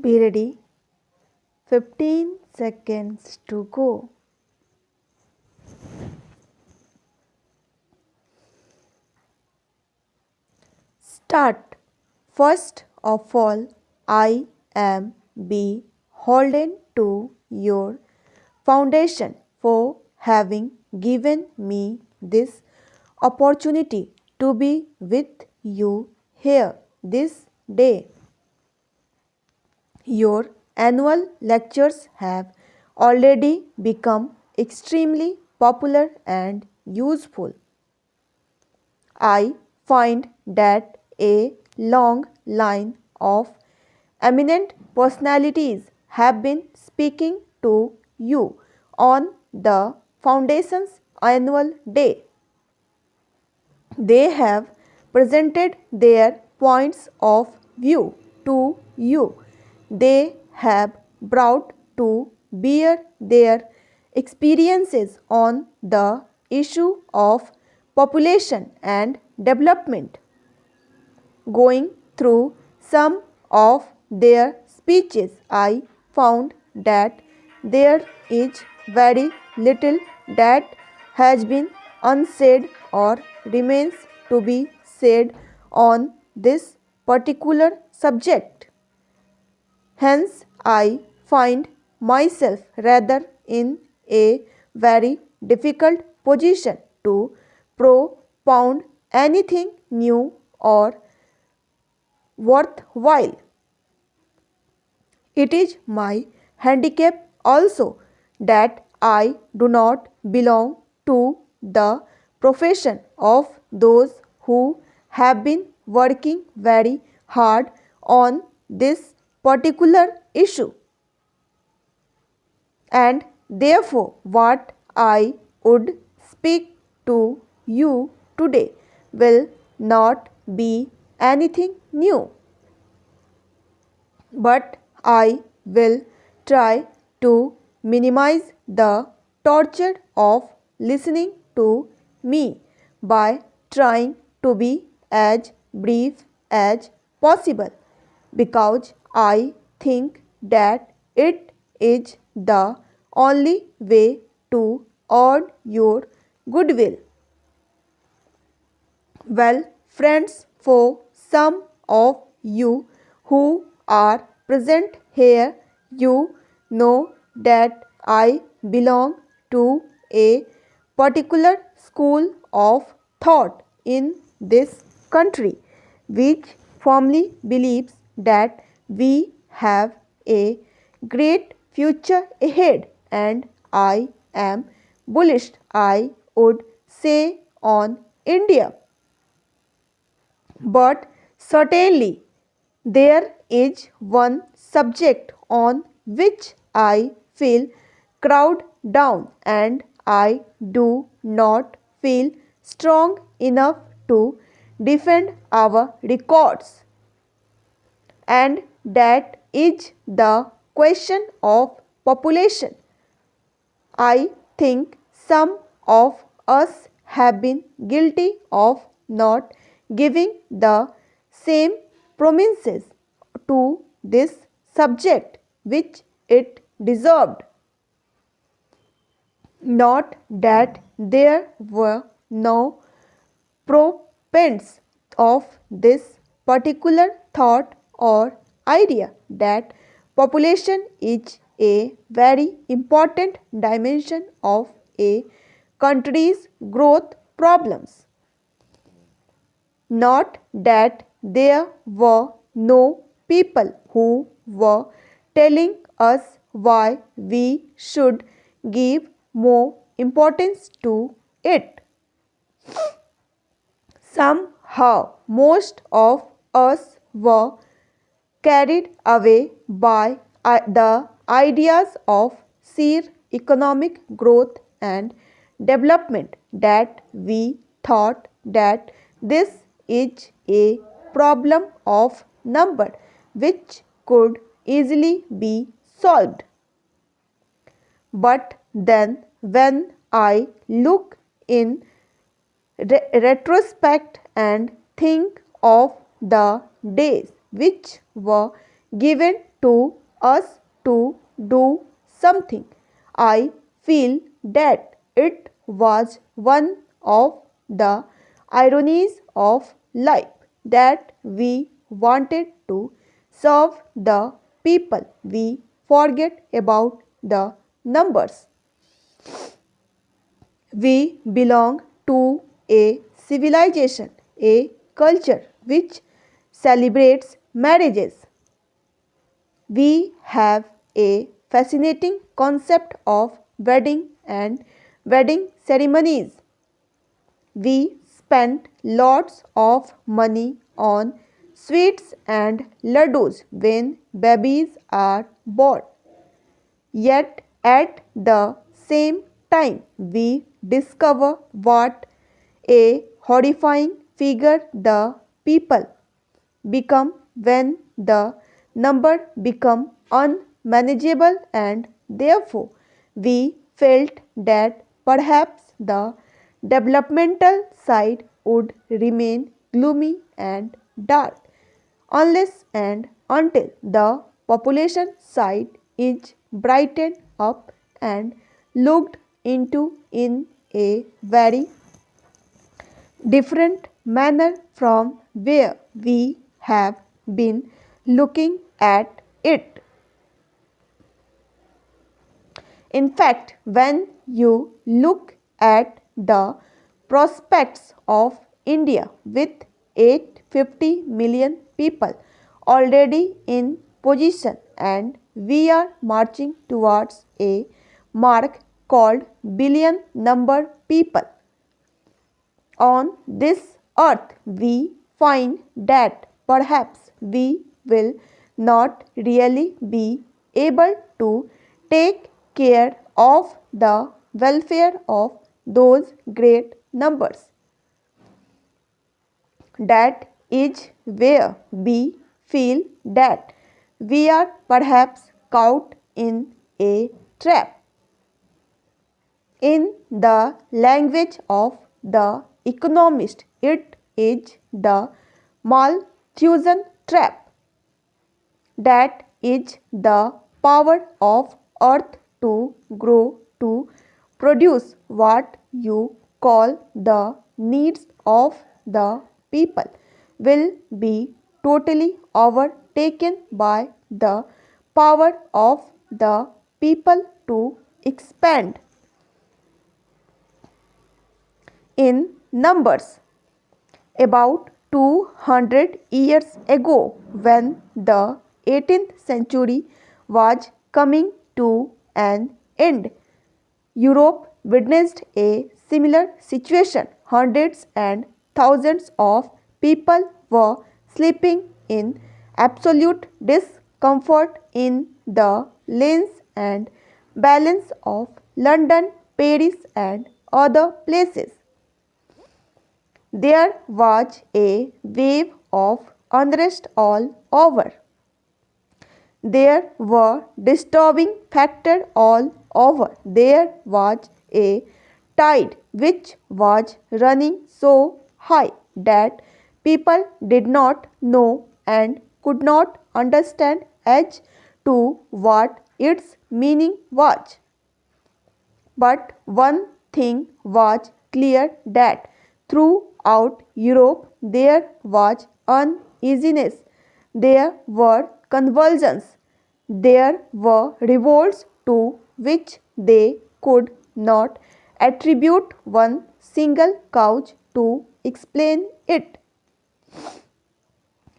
Be ready. 15 seconds to go. Start. First of all, I am beholden to your foundation for having given me this opportunity to be with you here this day. Your annual lectures have already become extremely popular and useful. I find that a long line of eminent personalities have been speaking to you on the Foundation's annual day. They have presented their points of view to you. They have brought to bear their experiences on the issue of population and development. Going through some of their speeches, I found that there is very little that has been unsaid or remains to be said on this particular subject. Hence, I find myself rather in a very difficult position to propound anything new or worthwhile. It is my handicap also that I do not belong to the profession of those who have been working very hard on this particular issue. And therefore, what I would speak to you today will not be anything new, but I will try to minimize the torture of listening to me by trying to be as brief as possible, because I think that it is the only way to earn your goodwill. Well, friends, for some of you who are present here, you know that I belong to a particular school of thought in this country, which firmly believes that we have a great future ahead, and I am bullish, I would say, on India. But certainly there is one subject on which I feel crowd down, and I do not feel strong enough to defend our records, and that is the question of population. I think some of us have been guilty of not giving the same prominence to this subject which it deserved. Not that there were no proponents of this particular thought or idea that population is a very important dimension of a country's growth problems. Not that there were no people who were telling us why we should give more importance to it. Somehow, most of us were carried away by the ideas of sheer economic growth and development that we thought that this is a problem of number which could easily be solved. But then, when I look in retrospect and think of the days which were given to us to do something. I feel that it was one of the ironies of life that we wanted to serve the people. We forget about the numbers. We belong to a civilization, a culture which celebrates marriages. We have a fascinating concept of wedding and wedding ceremonies. We spend lots of money on sweets and laddus when babies are born. Yet at the same time, we discover what a horrifying figure the people become when the number become unmanageable, and therefore we felt that perhaps the developmental side would remain gloomy and dark unless and until the population side is brightened up and looked into in a very different manner from where we have been looking at it. In fact, when you look at the prospects of India with 850 million people already in position, and we are marching towards a mark called billion number people on this earth, we find that perhaps we will not really be able to take care of the welfare of those great numbers. That is where we feel that we are perhaps caught in a trap. In the language of the economist, it is the Malthusian trap. That is the power of earth to grow, to produce what you call the needs of the people will be totally overtaken by the power of the people to expand in numbers. About 200 years ago, when the 18th century was coming to an end, Europe witnessed a similar situation. Hundreds and thousands of people were sleeping in absolute discomfort in the lanes and balance of London, Paris, and other places. There was a wave of unrest all over. There were disturbing factors all over. There was a tide which was running so high that people did not know and could not understand as to what its meaning was. But one thing was clear, that throughout Europe there was uneasiness, there were convulsions, there were revolts to which they could not attribute one single cause to explain it.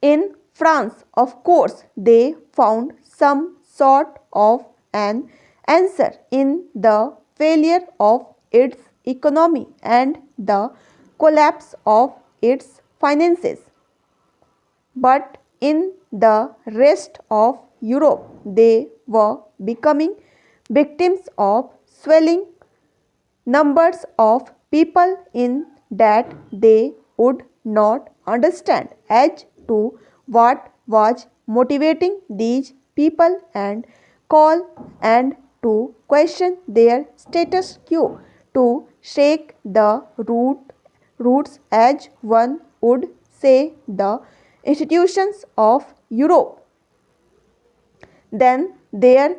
In France, of course, they found some sort of an answer in the failure of its economy and the collapse of its finances. But in the rest of Europe, they were becoming victims of swelling numbers of people in that they would not understand as to what was motivating these people and call and to question their status quo, to shake the roots, as one would say, the institutions of Europe. Then there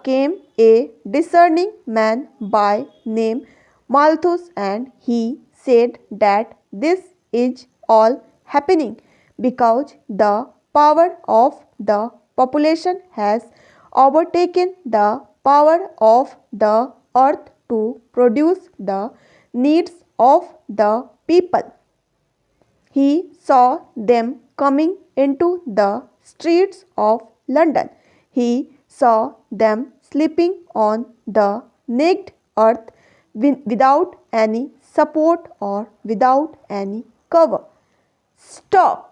came a discerning man by name Malthus, and he said that this is all happening because the power of the population has overtaken the power of the earth to produce the needs of the people. He saw them coming into the streets of London. He saw them sleeping on the naked earth without any support or without any cover. Stop!